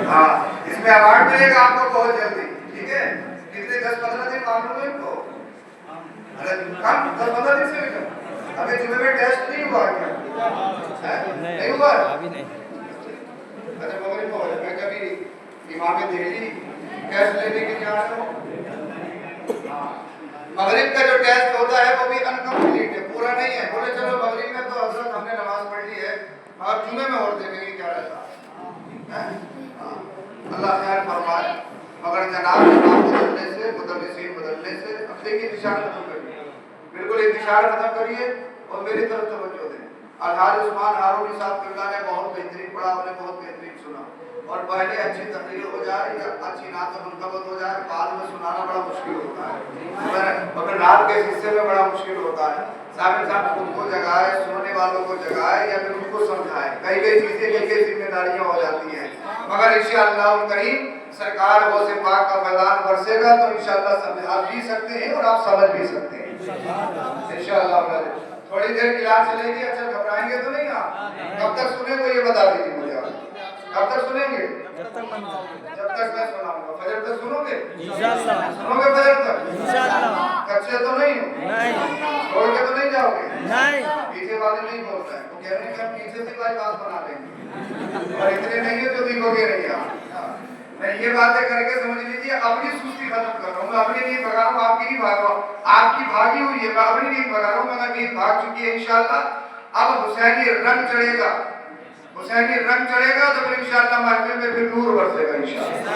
ہاں اس میں ایوارڈ ملے گا آپ کو بہت جلدی، ٹھیک ہے؟ کتنے 10-15 دن معلوم ہے ان کو؟ کم 10-15 دن سے بھی کم؟ ابھی جمعے میں ٹیسٹ نہیں ہوا کیا؟ نہیں ہوا؟ ابھی نہیں۔ اچھا مغرب کو میں کبھی امام دہلی ٹیسٹ لینے کے لیے آیا ہوں۔ مغرب کا جو ٹیسٹ ہوتا ہے وہ بھی انکمپلیٹ ہے، پورا نہیں ہے۔ بولے چلو مغرب میں تو حضرت ہم نے نماز پڑھ لی ہے، مگر جمعے میں اور دیکھیں گے کیا رہتا ہے۔ اللہ خیر فرمائے۔ مگر جناب امام بدلنے سے، مدرسین بدلنے سے اپنے کی انتشار ختم کریے، بالکل انتشار ختم کریے اور میری طرف توجہ دیں۔ الحاج عثمان ہارونی صاحب قبلہ نے بہت بہترین پڑھا، ہم نے بہت بہترین سنا، اور پہلے اچھی تقریر ہو جائے یا اچھی نعت منقبت ہو جائے، بعد میں سنانا بڑا مشکل ہوتا ہے، مگر رات کے حصے میں بڑا مشکل ہوتا ہے۔ صاحب صاحب خود کو جگائے، سننے والوں کو جگائے یا پھر ان کو سمجھائے، کئی کئی چیزیں کئی کئی ذمہ داریاں ہو جاتی ہیں، مگر انشاءاللہ الکریم سرکار غوث پاک کا فیضان برسے گا تو انشاءاللہ سمجھا بھی سکتے ہیں اور آپ سمجھ بھی سکتے ہیں انشاءاللہ۔ تھوڑی دیر کلاس چلے گی، اچھا گھبرائیں گے تو نہیں آپ؟ کب تک سنیں گے یہ بتا دیجیے مجھے آپ، کب تک سنیں گے؟ جب تک میں سناؤں گا۔ فجر تک سنو گے؟ انشاءاللہ سنو گے فجر تک؟ انشاءاللہ۔ کچے تو نہیں ہو؟ نہیں۔ چھوڑ کے تو نہیں جاؤ گے؟ نہیں۔ پیچھے والے نہیں بول رہے ہیں، وہ کہہ رہے ہیں کہ ہم پیچھے سے کوئی بات بنا لیں گے، اور اتنے نہیں ہے جو دیکھو گے نہیں آپ۔ میں یہ باتیں کر کے سمجھ لیجیے اپنی سستی ختم کر رہا ہوں، میں اپنی نیند بھگا رہا ہوں، آپ کی نہیں بھاگ رہا ہوں، آپ کی بھاگی ہوئی ہے، میں اپنی نیند بھگا رہا ہوں، مگر نیند بھاگ چکی ہے انشاءاللہ۔ اب حسینی رنگ چڑھے گا، حسینی رنگ چڑھے گا تو پھر انشاءاللہ محفل میں پھر نور برسے گا انشاءاللہ۔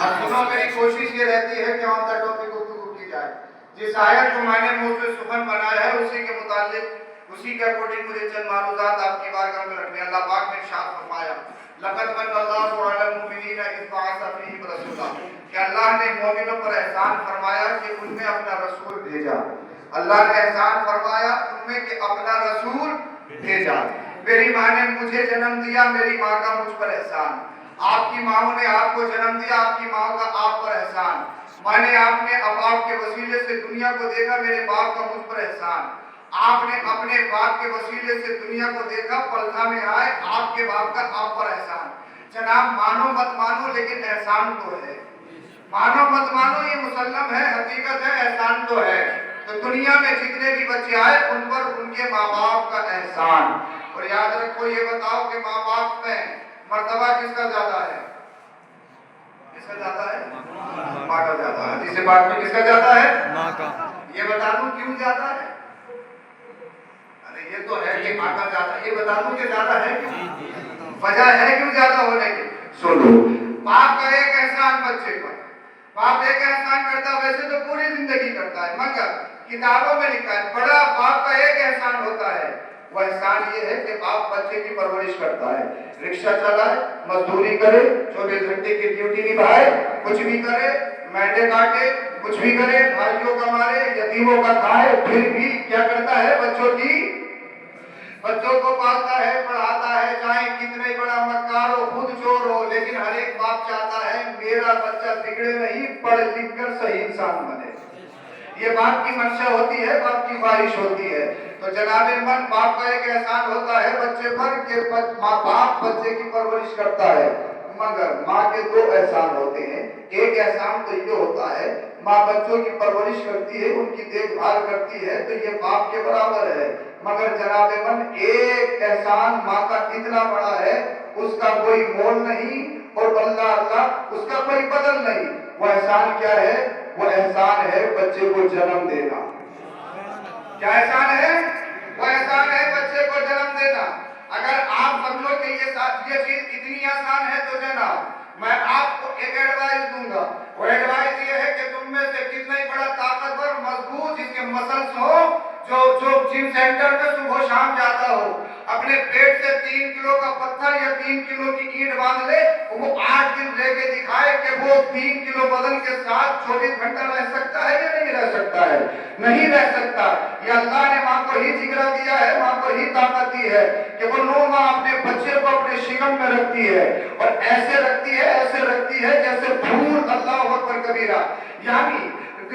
اب سنو، میری کوشش یہ رہتی ہے کہ آن دا ٹاپک گفتگو کی جائے۔ جس آیت کو میں نے موضوع سخن بنایا ہے اسی کے متعلق، اسی کے اکارڈنگ مجھے چند معروضات آپ کی بارگاہ میں رکھنے۔ اللہ پاک نے ارشاد فرمایا لقد من اللہ علی المؤمنین اذ بعث فیہم رسولا، کہ اللہ نے مومنوں پر احسان فرمایا کہ ان میں اپنا رسول بھیجا۔ اللہ نے احسان فرمایا ان میں کہ اپنا رسول بھیجا۔ میری ماں نے مجھے جنم دیا، میری ماں کا مجھ پر احسان۔ آپ کی ماں نے آپ کو جنم دیا، آپ کی ماں کا آپ پر احسان۔ میں نے آپ نے اب آپ کے وسیلے سے دنیا کو دیکھا، میرے باپ کا مجھ پر احسان۔ آپ نے اپنے باپ کے وسیلے سے دنیا کو دیکھا، پلتھا میں آئے، آپ کے باپ کا آپ پر احسان۔ جناب مانو مت مانو لیکن احسان تو ہے، مانو مت مانو یہ مسلم ہے، حقیقت ہے، احسان تو ہے۔ تو دنیا میں جتنے بھی بچے آئے ان پر ان کے ماں باپ کا احسان۔ اور یاد رکھو، یہ بتاؤ کہ ماں باپ میں مرتبہ کس کا زیادہ ہے؟ کس کا زیادہ ہے؟ ماں کا زیادہ ہے۔ حدیث پاک میں کس کا زیادہ ہے؟ ماں کا۔ یہ بتا دوں کیوں زیادہ ہے؟ یہ تو ہے کہ ماں کا زیادہ، یہ بتا دوں کہ زیادہ ہے کیوں؟ وجہ ہے کیوں زیادہ ہونے کی؟ سنو، باپ کا ایک احسان بچے پر، باپ ایک احسان کرتا ہے، ویسے تو پوری زندگی کرتا ہے، مگر کتابوں میں لکھا ہے بڑا باپ کا ایک احسان ہوتا ہے، وہ احسان یہ ہے کہ باپ بچے کی پرورش کرتا ہے، رکشہ چلائے، مزدوری کرے، 24 گھنٹے کی ڈیوٹی نبھائے، کچھ بھی کرے، مینڈے کاٹے، کچھ بھی کرے، بھائیوں کا مارے، یتیموں کا کھائے، پھر بھی کیا کرتا ہے؟ بچوں کو پالتا ہے، پڑھاتا ہے، چاہے کتنے بڑا مکار ہو، خود چور ہو، لیکن ہر ایک باپ چاہتا ہے میرا بچہ بگڑے نہیں، پڑھ لکھ کر صحیح انسان بنے۔ یہ باپ کی منشا ہوتی ہے، باپ کی خواہش ہوتی ہے۔ تو جناب من، باپ کا ایک احسان ہوتا ہے بچے پر کہ باپ بچے کی پرورش کرتا ہے، مگر ماں کے دو احسان ہوتے ہیں۔ ایک احسان تو یہ ہوتا ہے ماں بچوں کی پرورش کرتی ہے، ان کی دیکھ بھال کرتی ہے، تو یہ باپ کے برابر ہے، مگر جناب من ایک احسان ماں کا اتنا بڑا ہے اس کا کوئی مول نہیں، اور اللہ اللہ اس کا کوئی بدل نہیں۔ وہ احسان کیا ہے؟ وہ احسان ہے بچے کو جنم دینا۔ کیا احسان ہے؟ وہ احسان ہے بچے کو جنم دینا۔ اگر آپ سمجھو کہ یہ چیز اتنی آسان ہے تو جناب میں آپ کو ایک ایڈوائز دوں گا، وہ ایڈوائز یہ ہے کہ تم میں سے کتنا ہی بڑا طاقتور مضبوط جس کے مسلس ہو، جو جم سینٹر میں صبح شام جاتا ہو، اپنے پیٹ سے 3 کلو کا پتھر یا 3 کلو کی اینٹ باندھ لے، وہ 8 دن رہ کے دکھائے کہ وہ 3 کلو وزن کے ساتھ 24 گھنٹہ رہ سکتا ہے یا نہیں رہ سکتا ہے؟ نہیں رہ سکتا۔ یہ اللہ نے ماں کو ہی جگرا دیا ہے، ماں کو ہی طاقت دی ہے کہ وہ نو ماں اپنے بچے کو اپنے شکم میں رکھتی ہے، اور ایسے رکھتی ہے جیسے پھول، اللہ اکبر کبیرہ، یعنی